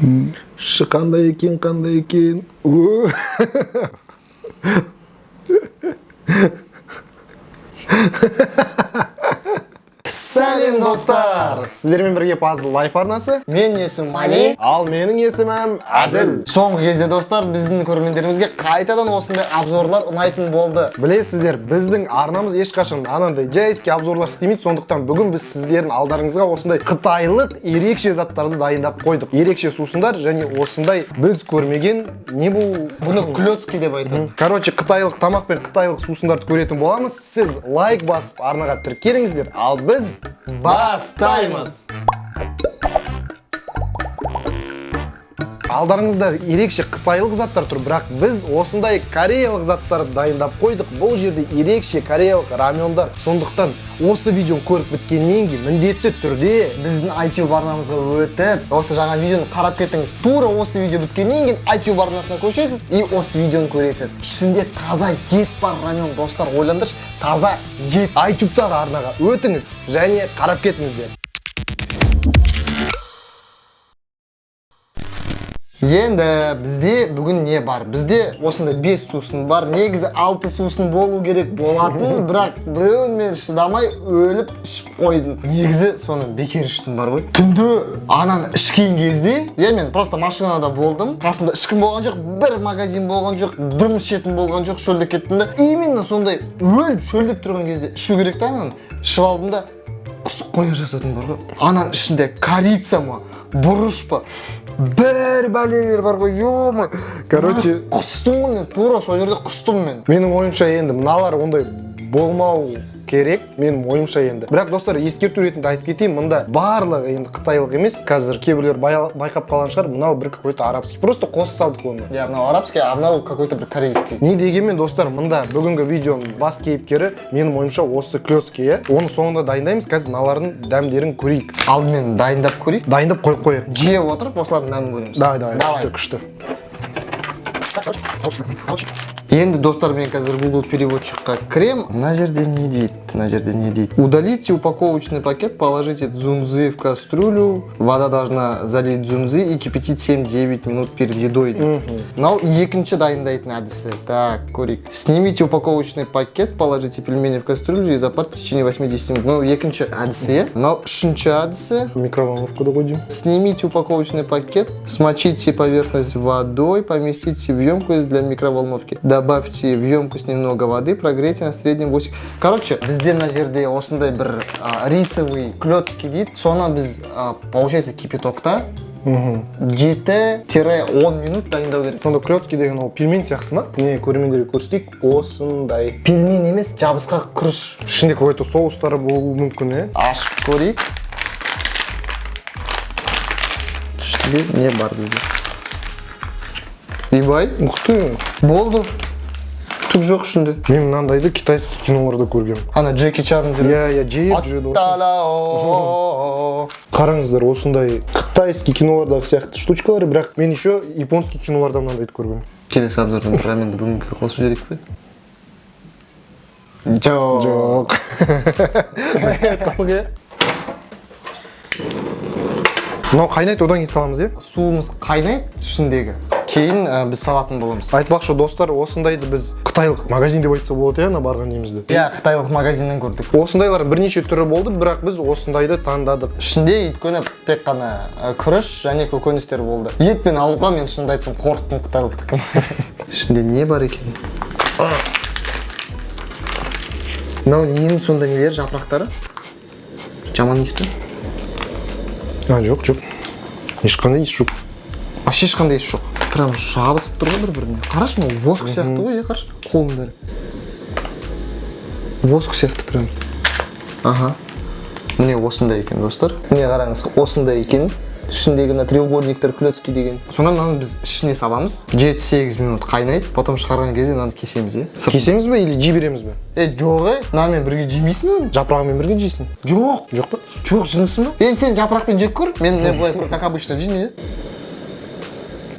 Қандай екен. Сәлем достар! Сіздермен бірге Puzzle Life арнасы. Мен есімім Мали. Ал менің есімім Әділ. Соңғы кезде достар, біздің көрермендерімізге қайтадан осындай обзорлар ұнайтын болды. Білесіздер, біздің арнамыз ешқашан анандай жайский обзорлар істемейді. Сондықтан бүгін біз сіздердің алдарыңызға осындай қытайлық ерекше заттарды дайындап қойдық. Ерекше сусындар және осындай біз көрмеген не бұл? Бұны клёцкий деп айтады. Короче, қытайлық тамақ пен қытайлық сусындарды көретін боламыз. Сіз лайк басып арнаға тіркеліңіздер. Ал біз бастаймыз. Алдарыңызда ерекше қытайлық заттар тұр, бірақ біз осындай кореялық заттарды дайындап қойдық. Бұл жерде ерекше кореялық рамендар. Сондықтан осы видеоны көріп біткеннен кейін міндетті түрде біздің ITube арнамызға өтіп, осы жаңа видеоны қарап кетіңіз. Тура осы видео біткеннен кейін ITube арнасына көшесіз и осы видеоны көресіз. Ішінде таза ет бар рамен, достар, ойландыршы, таза ет. ITube'тағы арнаға өтіңіз және қарап кетіңіздер. Енді бізде бүгін не бар? Бізде осында 5 сусын бар. Негізі 6 сусын болу керек болатын, бірақ біреуін мен шыдамай өліп ішіп қойдым. Негізі соны бекер іштім бар ғой. Түнде ананы ішкен кезде, мен просто машинада болдым. Қасымда ешкім болған жоқ, бір магазин болған жоқ, дым ішетін болған жоқ, шөлдеп кеттім де. Именно сондай өліп шөлдеп тұрған кезде ішу керек та ананы. Ішіп алдым да құсық қоя жасадым бар ғой. Ананың ішінде корица ма, бұрыш па, бір бәлелер бар ғой, ё-ма. Короче, құстым ғой мен, тура сол жерде құстым мен. Менің ойымша енді мыналар ондай болмау керек, менің ойымша енді. Бірақ достар, ескерту ретінде айтып кетейін, мында барлығы енді қытайлық емес. Қазір кейбіреулер байқап қалған шығар, мынау бір какой-то арабский. Просто қосып салдық оны. Мынау арабский, а мынау какой-то бір корейский. Не дегенмен достар, мында бүгінгі видеоның бас кейіпкері менің ойымша осы клёцкий. Оны соңында дайындаймыз. Қазір мыналардың дәмдерін көрейік. Алдымен дайындап көрейік. Дайындап қойып. Жеп отырып, осылардың дәмін көреміз. Давай, күшті. Енді достар, мен қазір Google переводчикқа кірем. Мына жерде не дейді? Удалите упаковочный пакет, положите дзунзы в кастрюлю. Вода должна залить дзунзы и кипятить 7-9 минут перед едой. Мынау екінші дайындайтын әдісі. Так, көрейік. Снимите упаковочный пакет, положите пельмени в кастрюлю и запарьте в течение 80 минут. Мынау екінші әдісі. Мынау үшінші әдісі. Микроволновкада қойдым. Снимите упаковочный пакет, смочите поверхность водой, поместите в емкость для микроволновки. Добавьте в емкость немного воды, прогрейте на среднем 8. Короче, бізде мына жерде осындай бір рисовый клёцкий дейді. Соны біз, получается, кипятокта 7-10 минут дайындау керек. Сонда клёцкий деген ол пельмен сияқты ма? Не көрермендерге көрсетейік, осындай. Пельмен емес, жабысқақ күріш. Ішінде какой-то соустары болуы мүмкін, Ашып көрейік. Ішінде не бар бізде? Ибай, Уқты. болды. Түк жоқ ішінде. Мен мынандайды китайский киноларда көргем. Ана Джеки Чанның жүреді. Қараңыздар, осындай қытайский кинолардағы сияқты штучкалар, бірақ мен еще японский киноларда мынандайды көргем. Келесі обзордан раменді бүгінгі қосу керек пе? Жоқ. Мынау қайнайды, одан кейін саламыз, Суымыз қайнайды ішіндегі. Кейін біз салатын боламыз. Айтпақшы достар, осындайды біз қытайлық магазин деп айтса болады, ана барған немізді. Қытайлық магазиннен көрдік. Осындайлардың бірнеше түрі болды, бірақ біз осындайды таңдадық. Ішінде өйткені тек қана күріш және көкөністер болды. Етпен алуға мен шынымды айтсам қорықтым қытайлықтікін. Ішінде не бар екен? Мынау ненің сонда нелер, жапырақтары? Жаман иіс пе? Жоқ. Ешқандай иіс жоқ. Вообще ешқандай иіс жоқ. Прям жабысып тұр ғой бір-біріне. Қарашы, мынау воск сияқты ғой, қарашы. Қолының бәрі. Воск сияқты прям. Міне осындай екен, достар. Міне қараңыз, осындай екен. Ішіндегі треугольниктер клёцкий деген. Сонда мынаны біз ішіне саламыз. 7-8 минут қайнайды. Потом шығарған кезде мынаны кесеміз, Кесеміз бе или жей береміз бе? Жоқ, мынамен бірге жемейсің бе? Жапырағымен бірге жейсің? Жоқ па? Жоқ, жындысың ба? Енді сен жапырақпен жеп көр. Мен былай как обычно жейін,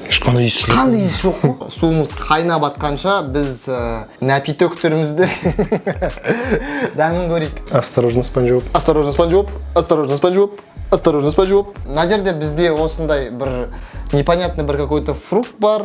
Ешқандай иіс жоқ. Суымыз қайнап атқанша біз напитоктерімізді дәмін көрейік. Осторожно, спанч-боб. Мына жерде бізде осындай бір непонятный бір какой-то фрукт бар.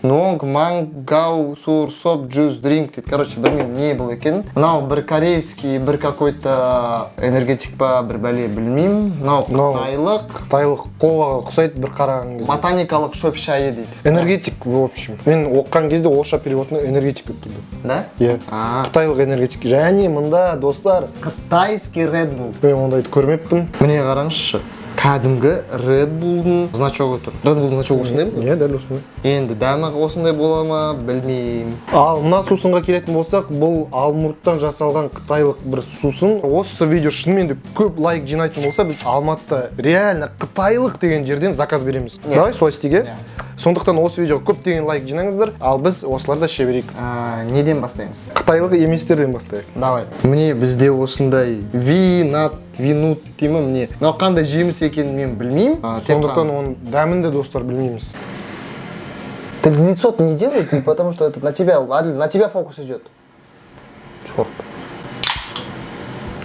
Мангау, сур, соп, джуз, дринк дейді. Короче, білмеймін не бұл екен. Мынау бір корейский, бір какой-то энергетик па, бір бәле білмеймін. Мынау қытайлық. Қытайлық колаға ұқсайды бір қараған кезде. Ботаникалық шөп шайы дейді. Энергетик, в общем. Мен оққан кезде орысша переводына энергетик деп тұрды. Да? Иә. Қытайлық энергетик. Және мында достар Қытайский Red Bull. мен ондайды көрмеппін. Міне қараңызшы. Кәдімгі Red Bull'дың значогы тұр. Red Bull'дың значогы осындай ма? Иә, дәл осындай. Енді дәмі осындай бола ма, білмеймін. Ал мына сусынға келетін болсақ, бұл алмұрттан жасалған қытайлық бір сусын. Осы видео шынымен де көп лайк жинайтын болса, біз Алматыда реально қытайлық деген жерден заказ береміз. Давай солай істейік. Сондықтан осы видео көптеген лайк жинаңыздар, ал біз осыларды ше берейік. Неден бастаймыз? Қытайлық еместерден бастайық. Давай. Міне бізде осындай винут деймі міне. Но қандай жеміс екенін мен білмеймін. Сондықтан оның дәмін де достар білмейміз. Ты лицо не делай, ты, потому что это на тебя фокус идет. Черт.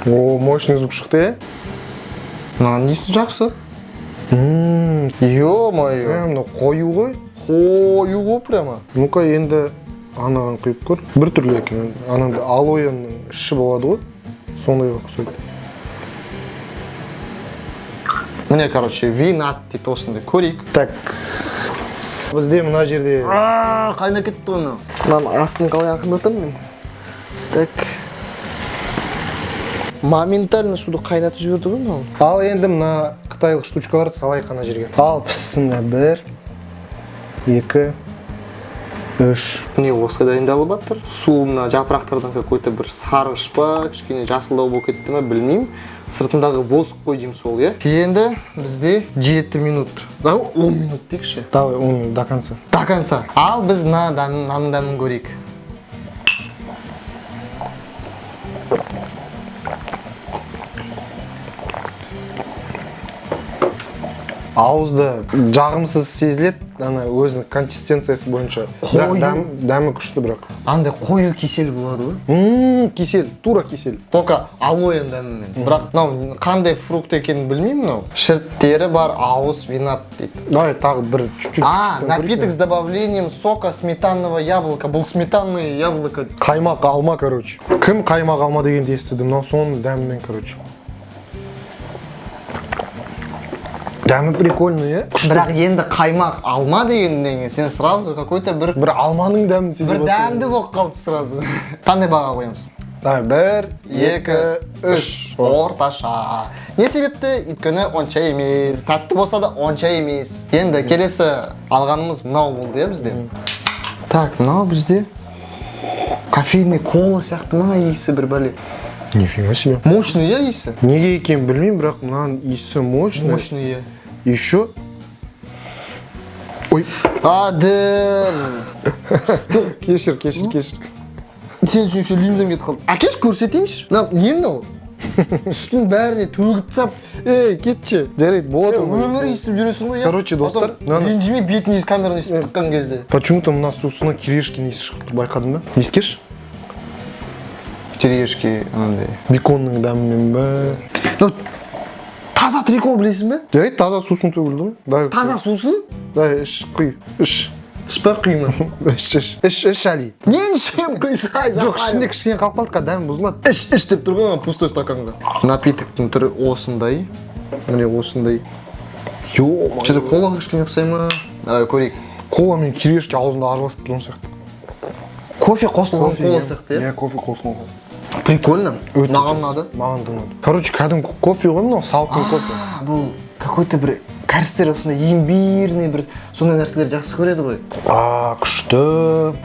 О, мощный звук шықты, Несі жақсы? Ё-моё. Мына қою ғой. Қою ғой прямо. Ну-ка енді анаған құйып көр. Бір түрлі екен. Ананда алояның іші болады ғой. Сондайға ұқсайды. Міне, короче, винат дейді осындай көрейік. Так. Бізде мына жерде Қайна кетті оны. Мынаны астын қалай ақындатамын мен. Так. Моментально суды қайнатып жіберді ғой мынау. ал енді мына қытайлық штучкаларды салайық ана жерге. Ал піссін. 1 2 3. Міне осы дайындалып жатыр. Суына жапырақтардан какой-то бір сарғыш па, кішкене жасылдау болып кетті ме, білмеймін. Сыртындағы воск қой дейміз сол, иә. Енді бізде 7 минут. 10 минут дейікші. Давай, оны до конца. До конца. Ал біз наның дәмін көрейік. Ауызда жағымсыз сезіледі, ана өзінің консистенциясы бойынша. Бірақ дәмі күшті бірақ. Андай қою кесел болады ғой. Кесел, тура кесел. Только алоэн дәмімен. Бірақ мынау қандай фрукт екенін білмеймін мынау. Шірттері бар, ауыз винат дейді. Давай тағы бір чуть-чуть. Напиток с добавлением сока сметанного яблока. Бұл сметанное яблоко. Қаймақ алма, короче. Кім қаймақ алма дегенді естіді, мынау соның дәмімен, короче. Дәмі прикольный, е? Бірақ енді қаймақ алма дегеннен сен сразу какой-то бір алманың дәмін сезе бір дәмді болып қалды сразу. Қандай баға қоямыз? Давай, 1 2 3 орташа. Не себепті? Өйткені онша емес. Тәтті болса да онша емес. Енді келесі алғанымыз мынау болды, е бізде. Так, мынау бізде кофейный кола сияқты ма иісі бір бәле. Нифига себе. Мощный, е иісі? Неге екенін білмеймін, бірақ мынаның иісі мощный. Мощный, е. Еще. Ой. Адым. Кешір. Сен үшін еще линзам кетіп қалды. Әкеш көрсетейінші. Не мынау? Үстінің бәріне төгіп тсап. Ей, кетші. Жарайды, болады. Өмір естіп жүресің ғой, е. Короче, достар, ренжіме бетін ес камераны естіп тұтқан кезде. Почему-то мына сусына кирешкин иісі шығып тұр, байқадың ба? Не искеш? Кирешки андай. Беконның дәмімен ба? Таза трикол білесің бе? Жарайды, таза сусын төгілді ғой. Таза сусын? Дай, іш, құй. Іш. Ішпа құйма. Іш, әли. Нен ішем құйсай? Жоқ, ішінде кішкене қалып қалды, дәмі бұзылады. Іш деп тұр ғой, пустой стаканға. Напитоктың түрі осындай. Міне осындай. Что-то колаға кішкене ұқсай ма? Давай көрейік. Кола мен кирешки аузында араласып тұрған сияқты. Кофе қосылған кола сияқты, иә? Кофе қосылған. Прикольно. Маған ұнады. Маған да ұнады. Короче, кәдімгі кофе ғой мынау, салқын кофе. Бұл какой-то бір кәрістер осындай имбирный бір сондай нәрселер жақсы көреді ғой. Күшті.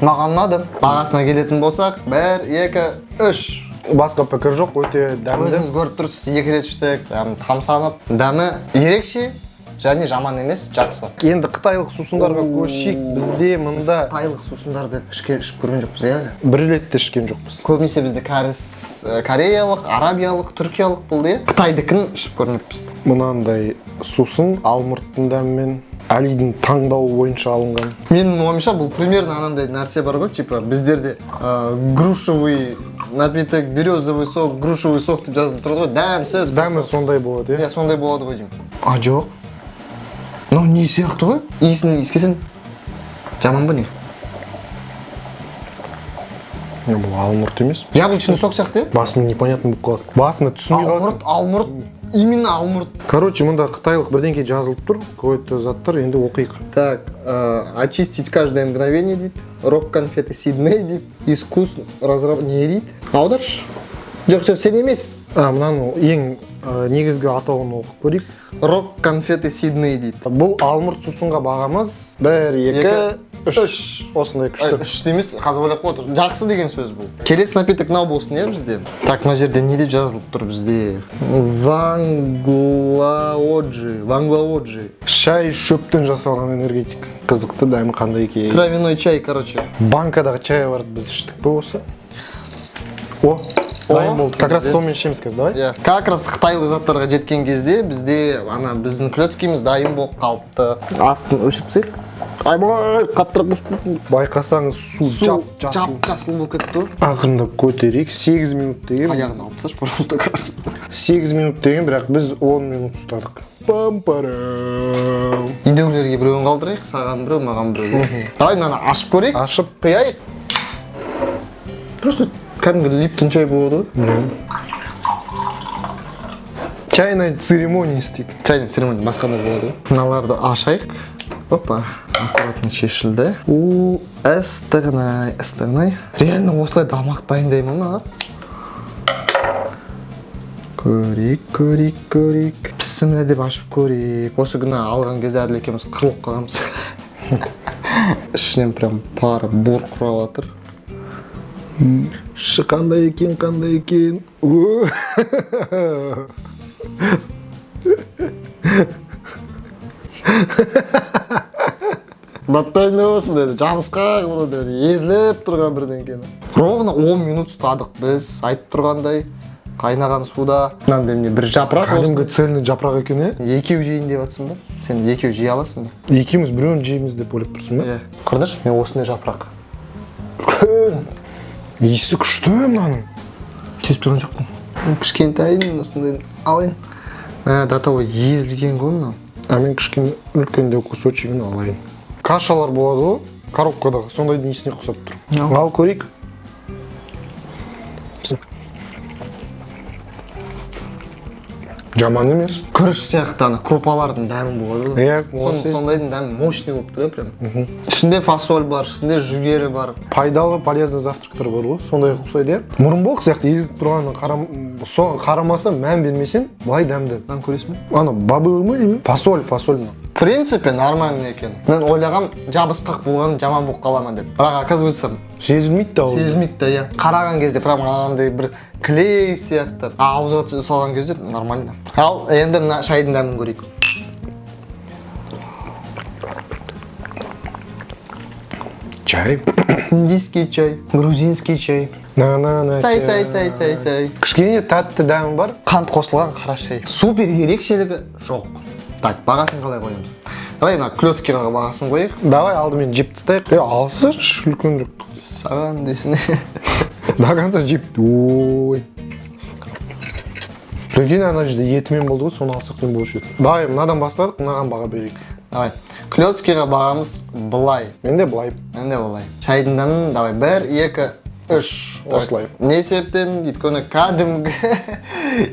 Маған ұнады. Бағасына келетін болсақ, 1 2 3. Басқа пікір жоқ, өте дәмді. Өзіңіз көріп тұрсыз, 2 рет іштік, тамсанып. Дәмі ерекше және жаман емес, жақсы. Енді қытайлық сусындарға көшейік. Бізде мында Қытайлық сусындарды ішіп көрген жоқпыз, әлі. бір рет те ішкен жоқпыз. Көбінесе бізде кореялық, арабиялық, түркиялық болды, Қытайдікін ішіп көрмеппіз. Мынандай сусын алмұрттың дәмімен Әлидің таңдауы бойынша алынған. Менің ойымша бұл примерно анандай нәрсе бар ғой, типа біздерде грушевый напиток, березовый сок, грушевый сок деп жазылып тұрады ғой, дәмсіз. Дәмі сондай болады, иә? Сондай болады ғой деймін. Жоқ. мынау не сияқты ғой? Иісін иіскесең жаман ба не? Бұл алмұрт емес. Яблочный сок сияқты, Басында непонятно болып қалады. Басында түсінбей қаласың. Алмұрт, именно алмұрт. Короче, мында қытайлық бірдеңке жазылып тұр. Какой-то заттар, енді оқиық. Так, очистить каждое мгновение дейді. Рок-конфеты Сидней дейді. Искус не дейді. Аударшы? Жоқ, сен емес. Мынаны ең негізгі атауын оқып көрейік. Рок-конфеты Сидней дейді. Бұл алмұрт сусынға бағамыз 1, 2, 3. Осындай күшті. 3 емес, қазір ойлап отыр. Жақсы деген сөз бұл. Келесі напиток мынау болсын иә бізде. Так, мына жерде не деп жазылып тұр бізде? Ванглаоджи. Шай шөптен жасалған энергетик. Қызықты дәмі қандай екен. Травяной чай, короче. Банкадағы чайларды біз іштік пе осы? О, дайын болды. Как раз сонымен ішеміз қазір, давай. Иә. Как раз қытайлық заттарға жеткен кезде бізде біздің клёцкіміз дайын болып қалыпты. Астын өшіртсек. Айбай, қаттырақ өшіп кетті. Байқасаңыз су жап-жасыл болып кетті. Ақырындап көтерейік. 8 минут деген. Аяғын алып тасташы, пожалуйста. 8 минут деген, бірақ біз 10 минут ұстадық. Пам-парам. Үйдегілерге біреуін қалдырайық, саған біреу, маған біреу. Давай мынаны ашып көрейік. Ашып құяйық. Просто кәдімгі липтон чай болады ғой. Чайная церемония істейік. Чайный церемония басқандай болады ғой. Мыналарды ашайық. Опа, аккуратно шешілді. Ыстығынай. Реально осылай тамақ дайындаймын мыналар. Көрейік. Пісіміне деп ашып көрейік. Осы күні алған кезде әділ екеуміз қырылып қалғанбыз. Ішінен прям пары бор құрап жатыр. Қандай екен. Баттайын осы деді, жабысқа деді, езіліп тұрған бірдеңкені. Ровно 10 минут ұстадық біз, айтып тұрғандай. Қайнаған суда. Мынандай міне бір жапырақ болсын. Кәдімгі цельный жапырақ екен, е? Екеу жейін деп жатсың ба? Сен екеу жей аласың ба? Екеуміз біреуін жейміз деп ойлап тұрсың ба? Иә. Қардашы, мен осындай жапырақ. Үлкен. Иісі күшті мынаның. Сезіп тұрған жоқпын. Кішкентайын осындай алайын. Датауы езілген ғой мынау. Мен кішкене үлкендеу кусочегін алайын. Кашалар болады ғой, коробкадағы, сондайдың исіне құсап тұр. Ал көрейік. Жаман емес. Күріш сияқты крупалардың дәмі болады ғой. Иә, сондайдың дәмі мощный болып тұр, прям. Ішінде фасоль бар, ішінде жүгері бар. Пайдалы, полезный завтрактар бар ғой, сондай ұқсайды. Мұрынбоқ сияқты езіліп тұрғанын қарамаса, мән бермесең, былай дәмді. Мынаны көресің бе? Ана бабы ма деймін? Фасоль. В принципе, нормальный екен. Мен ойлағам, жабысқақ болған жаман болып қалама деп. Бірақ оказывается, сезілмейді да. Сезілмейді да, иә. Қараған кезде прям анандай бір клей сияқты. Ауызға салған кезде нормально. Ал енді мына шайдың дәмін көрейік. Чай. Индийский чай, грузинский чай. Чай. Кішкене тәтті дәмі бар. Қант қосылған қара шай. Супер ерекшелігі жоқ. Так, бағасын қалай қоямыз? Давай мына клёцкиға бағасын қояйық. Давай алдымен жеп тастайық. Алсашы үлкенірек. Саған десін. До конца жеп. Ой. Прикинь, ана жерде етімен болды ғой, соны алсақ не болушы еді. Давай, мынадан бастадық, мынаған баға берейік. Давай. Клёцкиға бағамыз былай. Менде былай. Шайдың дәмін давай 1, 2, 3. Осылай. Не себептен? Өйткені кәдімгі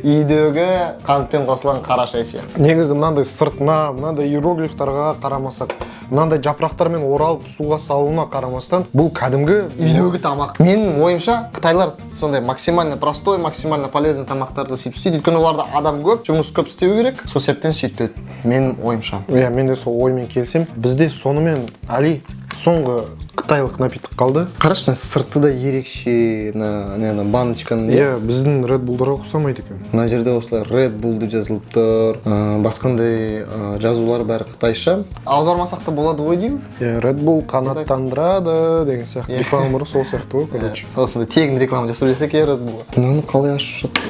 үйдегі қантпен қосылған қара шай сияқты. Негізі мынандай сыртына, мынандай иероглифтарға қарамасақ, мынандай жапырақтармен оралып суға салуына қарамастан, бұл кәдімгі үйдегі тамақ. Менің ойымша, қытайлар сондай максимально простой, максимально полезный тамақтарды сөйтіп істейді. Өйткені оларда адам көп, жұмыс көп істеу керек. Сол себептен сөйтеді. Менің ойымша. Иә, мен де сол оймен келсем. Бізде сонымен Али соңғы қытайлық напиток қалды. Қарашы, сырты да ерекше, баночканың. Иә, біздің Red Bull'дарға ұқсамайды екен. Мына жерде осылай Red Bull деп жазылып тұр. Басқандай жазулар бәрі қытайша. Аудармасақ та болады ғой деймін. Иә, Red Bull қанаттандырады деген сияқты. Рекламалары сол сияқты ғой, короче. Осындай тегін реклама жасап жесек Red Bull. Мынаны қалай ашып жатыр?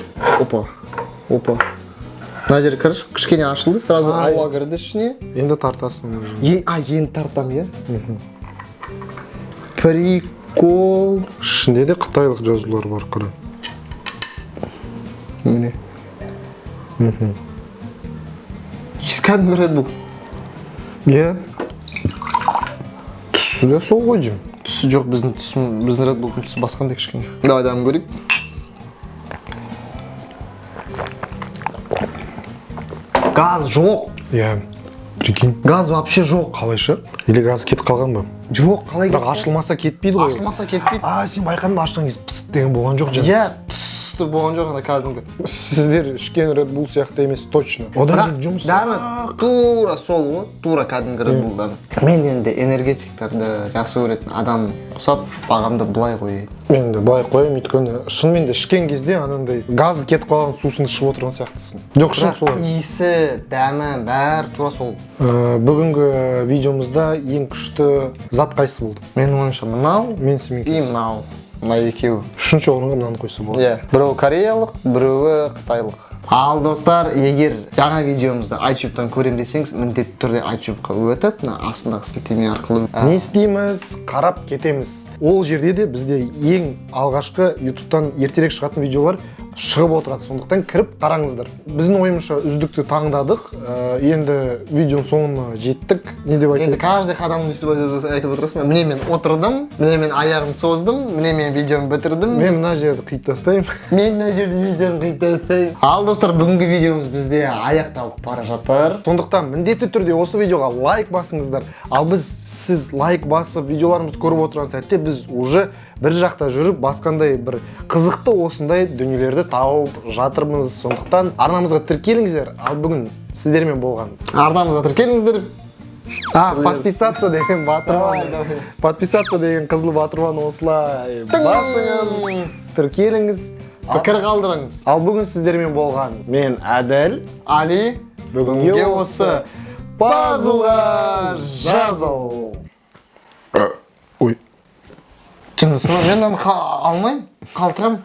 Опа. Мына жер кішкене ашылды, сразу ауа кірді ішіне. Енді тартасың. Енді тартам, иә? Прикол. Ішінде де қытайлық жазулар бар, қара. Міне. Кәдімгі Red Bull. Иә. Түсі де сол ғой деймін. Түсі жоқ, біздің Red Bull'дың түсі басқандай кішкене. Давай дамы көрейік. Газ жоқ. Иә. Прикинь. Газ вообще жоқ. Қалайша? Или газ кетіп қалған ба? Жоқ, қалай Бірақ ашылмаса кетпейді ғой. Ашылмаса кетпейді. Сен байқадың ба, ашқан кез пыст деген болған жоқ жаңа. Иә, түсті болған жоқ ана кәдімгі. Сіздер ішкен Red Bull сияқты емес, точно. Одан жұмыс. Дәмі тура сол ғой, тура кәдімгі Red Bull дәмі. Мен енді энергетиктерді жақсы көретін адам құсап, бағамды былай қояйын. Мен де былай қоямын, өйткені шынымен де ішкен кезде анандай газ кетіп қалған сусын ішіп отырған сияқтысың. Жоқ, шын солай. Иісі, дәмі, бәрі тура сол. Бүгінгі видеомызда ең күшті зат қайсы болды? Менің ойымша мынау Менсімен и мынау. Мына екеуі. үшінші орынға мынаны қойса болады. Иә, біреуі кореялық, біреуі қытайлық. Ал достар, егер жаңа видеомызды iTube'дан көрем десеңіз, міндетті түрде iTube'ға өтіп, мына астындағы сілтеме арқылы Не істейміз, қарап кетеміз. Ол жерде де бізде ең алғашқы YouTube'дан ертерек шығатын видеолар шығып отырады. Сондықтан кіріп қараңыздар. Біздің ойымызша үздікті таңдадық. Енді видеоның соңына жеттік. Не деп Енді айтайын? каждый қадам не істеп айтып отырасың ба? Міне мен отырдым, міне мен аяғымды создым, міне мен видеомды бітірдім. Мен мына жерді қиып тастаймын. Мен мына жерде видеомды қиып тастаймын. Ал достар, бүгінгі видеомыз бізде аяқталып бара жатыр. Сондықтан міндетті түрде осы видеоға лайк басыңыздар. Ал сіз лайк басып видеоларымызды көріп отырған сәтте біз уже бір жақта жүріп басқандай бір қызықты осындай дүниелерді тауып жатырмыз. Сондықтан арнамызға тіркеліңіздер. Ал бүгін сіздермен болған. Арнамызға тіркеліңіздер. Подписаться деген батырман. Подписаться деген қызыл батырман осылай басыңыз. Тіркеліңіз. Пікір қалдырыңыз. Ал бүгін сіздермен болған мен Әділ. Али, Бүгінге осы пазлға жазыл. Ой. Шындысына мен оны алмаймын, қалтырамын.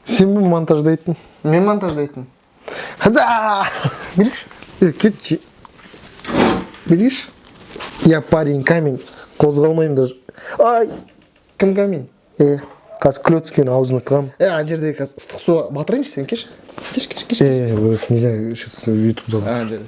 Сен бұл монтаждайтын. Мен монтаждайтын. Хаза! Береш. Кетші. Береш. Я парень камень. Қозғалмаймын даже. Ай! Кім камень? Қазір клёцкен аузына қығам. Ана жерде қазір ыстық су батырайыншы, сен кеш. Кеш. Нельзя, сейчас в YouTube залу. Жарайды.